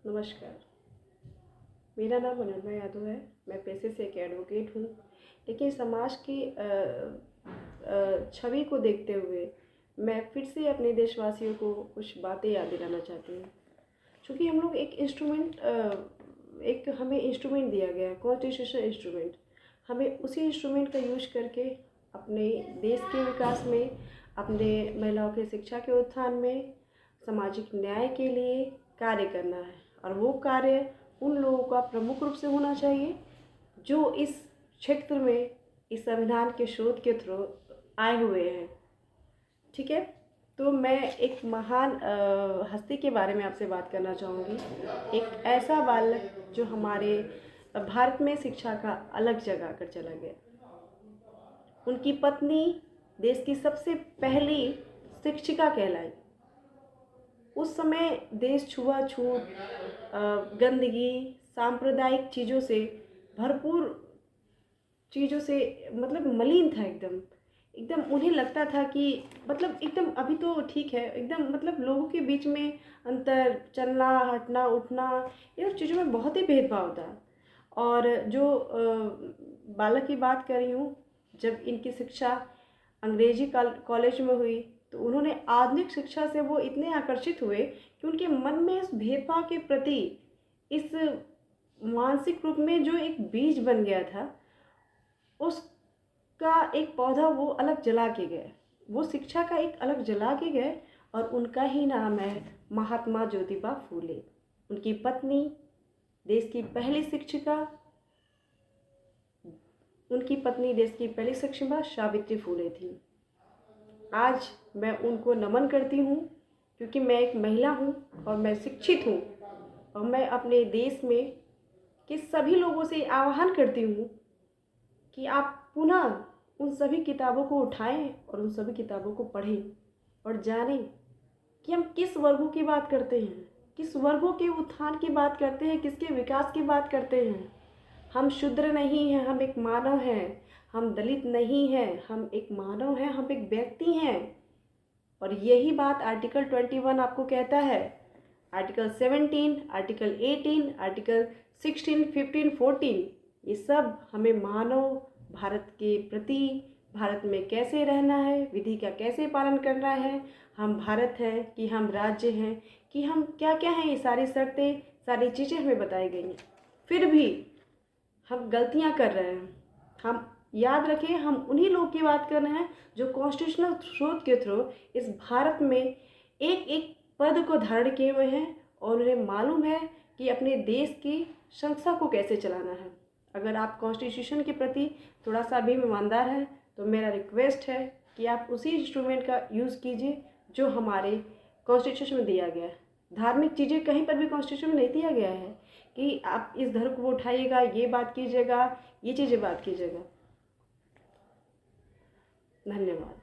नमस्कार। मेरा नाम अनन्या यादव है। मैं पेशे से एक एडवोकेट हूँ, लेकिन समाज की छवि को देखते हुए मैं फिर से अपने देशवासियों को कुछ बातें याद दिलाना चाहती हूँ। चूँकि हम लोग एक हमें इंस्ट्रूमेंट दिया गया है, कॉन्स्टिट्यूशन इंस्ट्रूमेंट। हमें उसी इंस्ट्रूमेंट का यूज करके अपने देश के विकास में, अपने महिलाओं की शिक्षा के उत्थान में, सामाजिक न्याय के लिए कार्य करना है। और वो कार्य उन लोगों का प्रमुख रूप से होना चाहिए जो इस क्षेत्र में इस संविधान के शोध के थ्रू आए हुए हैं। ठीक है, तो मैं एक महान हस्ती के बारे में आपसे बात करना चाहूँगी। एक ऐसा बालक जो हमारे भारत में शिक्षा का अलग जगह कर चला गया। उनकी पत्नी देश की सबसे पहली शिक्षिका कहलाई। उस समय देश छुआछूत, गंदगी, सांप्रदायिक चीज़ों से भरपूर चीज़ों से मतलब मलिन था एकदम। एकदम उन्हें लगता था कि मतलब एकदम अभी तो ठीक है, एकदम मतलब लोगों के बीच में अंतर, चलना, हटना, उठना, ये सब चीज़ों में बहुत ही भेदभाव था। और जो बालक की बात कर रही हूँ, जब इनकी शिक्षा अंग्रेजी कॉलेज में हुई तो उन्होंने आधुनिक शिक्षा से वो इतने आकर्षित हुए कि उनके मन में इस भेदभाव के प्रति, इस मानसिक रूप में जो एक बीज बन गया था, उसका एक पौधा वो अलग जला के गए। वो शिक्षा का एक अलग जला के गए और उनका ही नाम है महात्मा ज्योतिबा फूले। उनकी पत्नी देश की पहली शिक्षिका, उनकी पत्नी देश की पहली शिक्षिका सावित्री फूले थी। आज मैं उनको नमन करती हूँ क्योंकि मैं एक महिला हूँ और मैं शिक्षित हूँ। और मैं अपने देश में के सभी लोगों से आह्वान करती हूँ कि आप पुनः उन सभी किताबों को उठाएं और उन सभी किताबों को पढ़ें और जानें कि हम किस वर्गों की बात करते हैं, किस वर्गों के उत्थान की बात करते हैं, किसके विकास की बात करते हैं। हम शूद्र नहीं हैं, हम एक मानव हैं। हम दलित नहीं हैं, हम एक मानव हैं, हम एक व्यक्ति हैं। और यही बात आर्टिकल 21 आपको कहता है। आर्टिकल 17, आर्टिकल 18, आर्टिकल 16, 15, 14, ये सब हमें मानव भारत के प्रति, भारत में कैसे रहना है, विधि का कैसे पालन करना है, हम भारत हैं कि हम राज्य हैं, कि हम क्या क्या हैं, ये सारी शर्तें, सारी चीज़ें हमें बताई गई हैं। फिर भी हम गलतियां कर रहे हैं। हम याद रखें, हम उन्हीं लोगों की बात कर रहे हैं जो कॉन्स्टिट्यूशनल स्रोत के थ्रू इस भारत में एक एक पद को धारण किए हुए हैं और उन्हें मालूम है कि अपने देश की संस्था को कैसे चलाना है। अगर आप कॉन्स्टिट्यूशन के प्रति थोड़ा सा भी ईमानदार हैं तो मेरा रिक्वेस्ट है कि आप उसी इंस्ट्रूमेंट का यूज़ कीजिए जो हमारे कॉन्स्टिट्यूशन में दिया गया है। धार्मिक चीज़ें कहीं पर भी कॉन्स्टिट्यूशन में नहीं दिया गया है कि आप इस धर्म को उठाइएगा, ये बात कीजिएगा, ये चीज़ें बात कीजिएगा। धन्यवाद।